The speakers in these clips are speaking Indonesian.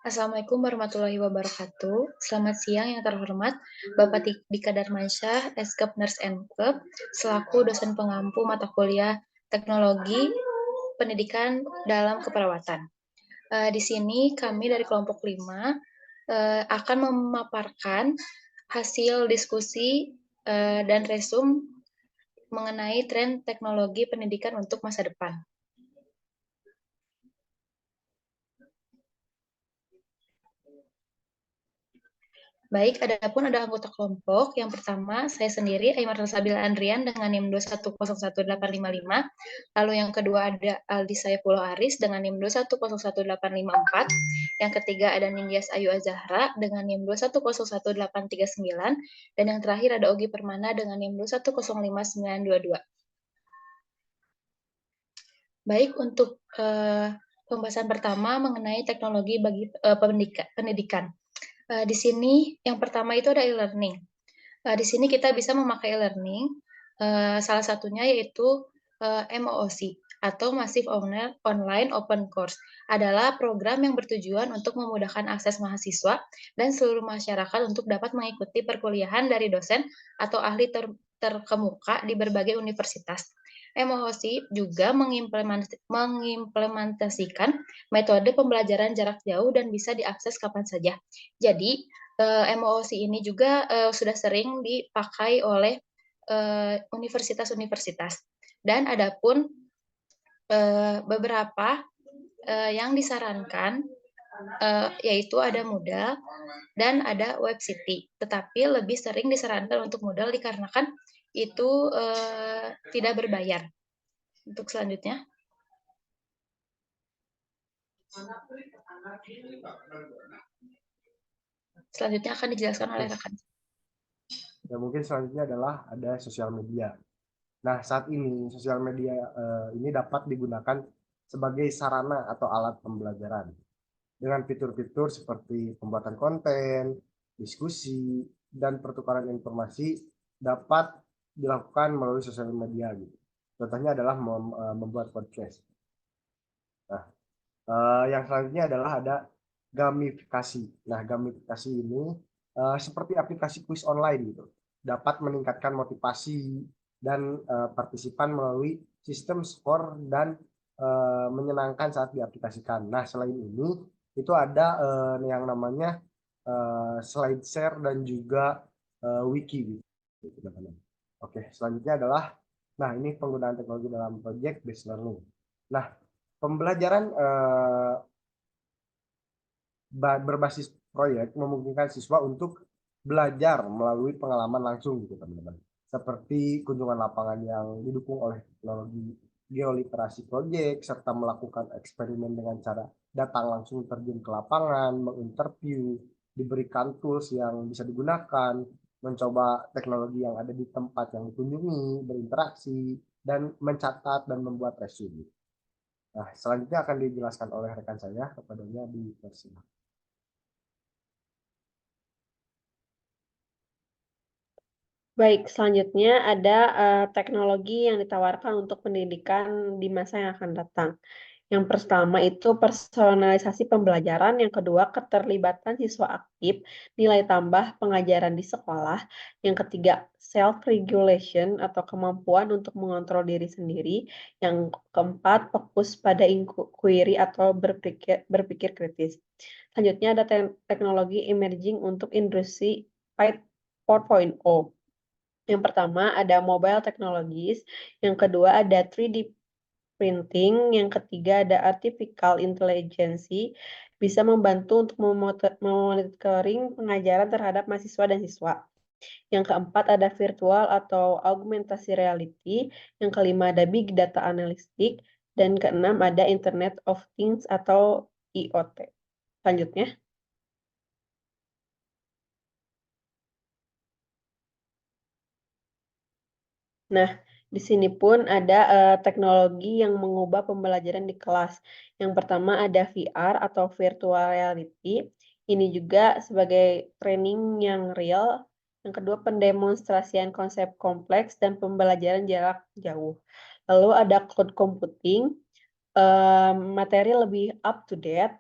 Assalamualaikum warahmatullahi wabarakatuh. Selamat siang yang terhormat Bapak Dika Darmansyah, Eskep Nurse Enkep, selaku dosen pengampu mata kuliah Teknologi Pendidikan dalam Keperawatan. Di sini kami dari kelompok 5 akan memaparkan hasil diskusi dan resum mengenai tren teknologi pendidikan untuk masa depan. Baik, adapun ada anggota kelompok. Yang pertama, saya sendiri, Aimar Sabila Andrian dengan NIM 2101855. Lalu yang kedua ada Aldi Saifullah Aris dengan NIM 2101854. Yang ketiga ada Nindiyas Ayu Azahra dengan NIM 2101839. Dan yang terakhir ada Ogi Permana dengan NIM 2105922. Baik, untuk pembahasan pertama mengenai teknologi bagi pendidikan. Di sini yang pertama itu ada e-learning. Di sini kita bisa memakai e-learning, salah satunya yaitu MOOC atau Massive Online Open Course, adalah program yang bertujuan untuk memudahkan akses mahasiswa dan seluruh masyarakat untuk dapat mengikuti perkuliahan dari dosen atau ahli terkemuka di berbagai universitas. MOOC juga mengimplementasikan metode pembelajaran jarak jauh dan bisa diakses kapan saja. Jadi, MOOC ini juga sudah sering dipakai oleh universitas-universitas. Dan adapun beberapa yang disarankan yaitu ada Moodle dan ada WebCity. Tetapi lebih sering disarankan untuk Moodle dikarenakan itu tidak berbayar. Untuk selanjutnya. Selanjutnya akan dijelaskan oleh rekan. Ya, mungkin selanjutnya adalah ada sosial media. Nah, saat ini sosial media ini dapat digunakan sebagai sarana atau alat pembelajaran dengan fitur-fitur seperti pembuatan konten, diskusi, dan pertukaran informasi dapat dilakukan melalui sosial media. Gitu. Contohnya adalah membuat podcast. Nah, yang selanjutnya adalah ada gamifikasi. Nah, gamifikasi ini seperti aplikasi kuis online gitu, dapat meningkatkan motivasi dan partisipan melalui sistem skor dan menyenangkan saat diaplikasikan. Nah, selain ini itu ada yang namanya slide share dan juga wiki gitu, teman-teman. Oke, selanjutnya adalah ini penggunaan teknologi dalam project based learning. Nah, pembelajaran berbasis proyek memungkinkan siswa untuk belajar melalui pengalaman langsung gitu teman-teman. Seperti kunjungan lapangan yang didukung oleh teknologi geoliterasi project serta melakukan eksperimen dengan cara datang langsung terjun ke lapangan, menginterview, diberikan tools yang bisa digunakan, mencoba teknologi yang ada di tempat yang dikunjungi, berinteraksi, dan mencatat dan membuat resume. Nah, selanjutnya akan dijelaskan oleh rekan saya kepadanya di versi. Baik, selanjutnya ada teknologi yang ditawarkan untuk pendidikan di masa yang akan datang. Yang pertama itu personalisasi pembelajaran, yang kedua keterlibatan siswa aktif, nilai tambah pengajaran di sekolah, yang ketiga self-regulation atau kemampuan untuk mengontrol diri sendiri, yang keempat fokus pada inquiry atau berpikir kritis. Selanjutnya ada teknologi emerging untuk industri 4.0. Yang pertama ada mobile technologies, yang kedua ada 3D printing, yang ketiga ada artificial intelligence, bisa membantu untuk memonitoring pengajaran terhadap mahasiswa dan siswa. Yang keempat ada virtual atau augmentasi reality, yang kelima ada big data analytics, dan keenam ada Internet of Things atau IoT. Selanjutnya. Nah, di sini pun ada teknologi yang mengubah pembelajaran di kelas. Yang pertama ada VR atau virtual reality. Ini juga sebagai training yang real. Yang kedua pendemonstrasian konsep kompleks dan pembelajaran jarak jauh. Lalu ada cloud computing. materi lebih up to date,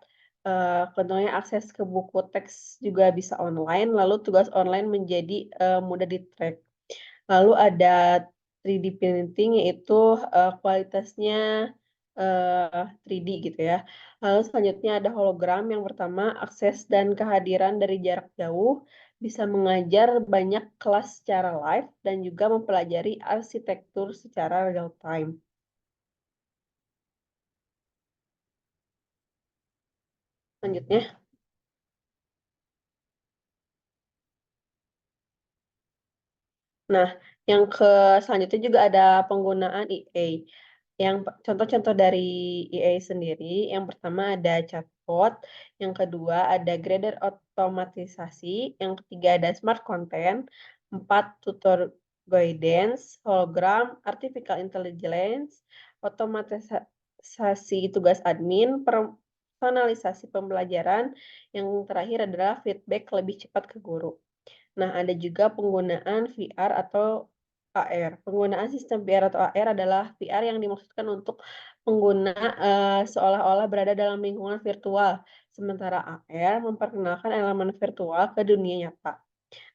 contohnya akses ke buku teks juga bisa online, lalu tugas online menjadi, mudah di-track. Lalu ada 3D printing yaitu, kualitasnya, 3D gitu ya. Lalu selanjutnya ada hologram, yang pertama akses dan kehadiran dari jarak jauh, bisa mengajar banyak kelas secara live dan juga mempelajari arsitektur secara real time. Selanjutnya. Nah, yang selanjutnya juga ada penggunaan EA. Contoh-contoh dari EA sendiri, yang pertama ada chatbot, yang kedua ada grader otomatisasi, yang ketiga ada smart content, 4 tutor guidance, hologram, artificial intelligence, otomatisasi tugas admin, personalisasi pembelajaran, yang terakhir adalah feedback lebih cepat ke guru. Nah, ada juga penggunaan VR atau AR. Penggunaan sistem VR atau AR adalah VR yang dimaksudkan untuk pengguna, seolah-olah berada dalam lingkungan virtual, sementara AR memperkenalkan elemen virtual ke dunia nyata.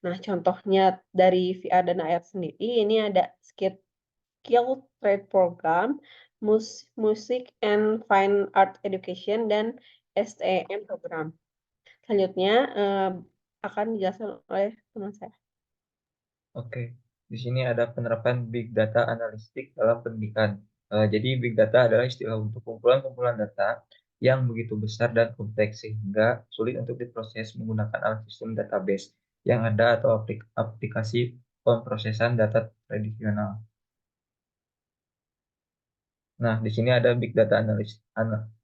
Nah, contohnya dari VR dan AR sendiri, ini ada Skill Trade Program, Music and Fine Art Education, dan STEM program. Selanjutnya, akan dijelaskan oleh teman saya. Oke, di sini ada penerapan Big Data Analistik dalam pendidikan. Jadi Big Data adalah istilah untuk kumpulan-kumpulan data yang begitu besar dan kompleks sehingga sulit untuk diproses menggunakan alat sistem database yang ada atau aplikasi pemrosesan data tradisional. Nah, di sini ada Big Data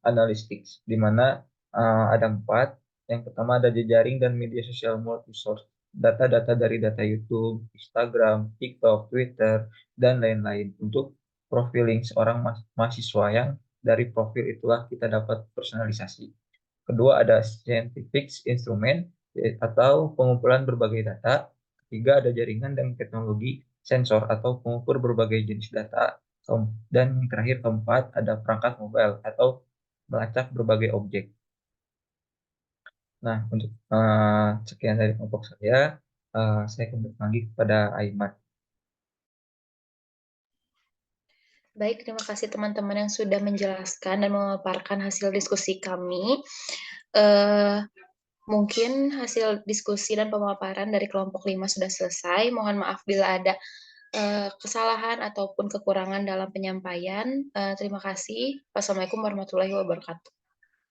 Analytics, di mana ada 4. Yang pertama ada jejaring dan media sosial multi-source. Data-data dari data YouTube, Instagram, TikTok, Twitter, dan lain-lain. Untuk profiling seorang mahasiswa yang dari profil itulah kita dapat personalisasi. Kedua ada scientific instrument atau pengumpulan berbagai data. Ketiga ada jaringan dan teknologi sensor atau pengukur berbagai jenis data. Dan yang terakhir keempat ada perangkat mobile atau melacak berbagai objek. Nah, untuk sekian dari kelompok saya kembali lagi kepada Aiman. Baik, terima kasih teman-teman yang sudah menjelaskan dan memaparkan hasil diskusi kami. Mungkin hasil diskusi dan pemaparan dari kelompok 5 sudah selesai. Mohon maaf bila ada kesalahan ataupun kekurangan dalam penyampaian. Terima kasih. Wassalamualaikum warahmatullahi wabarakatuh.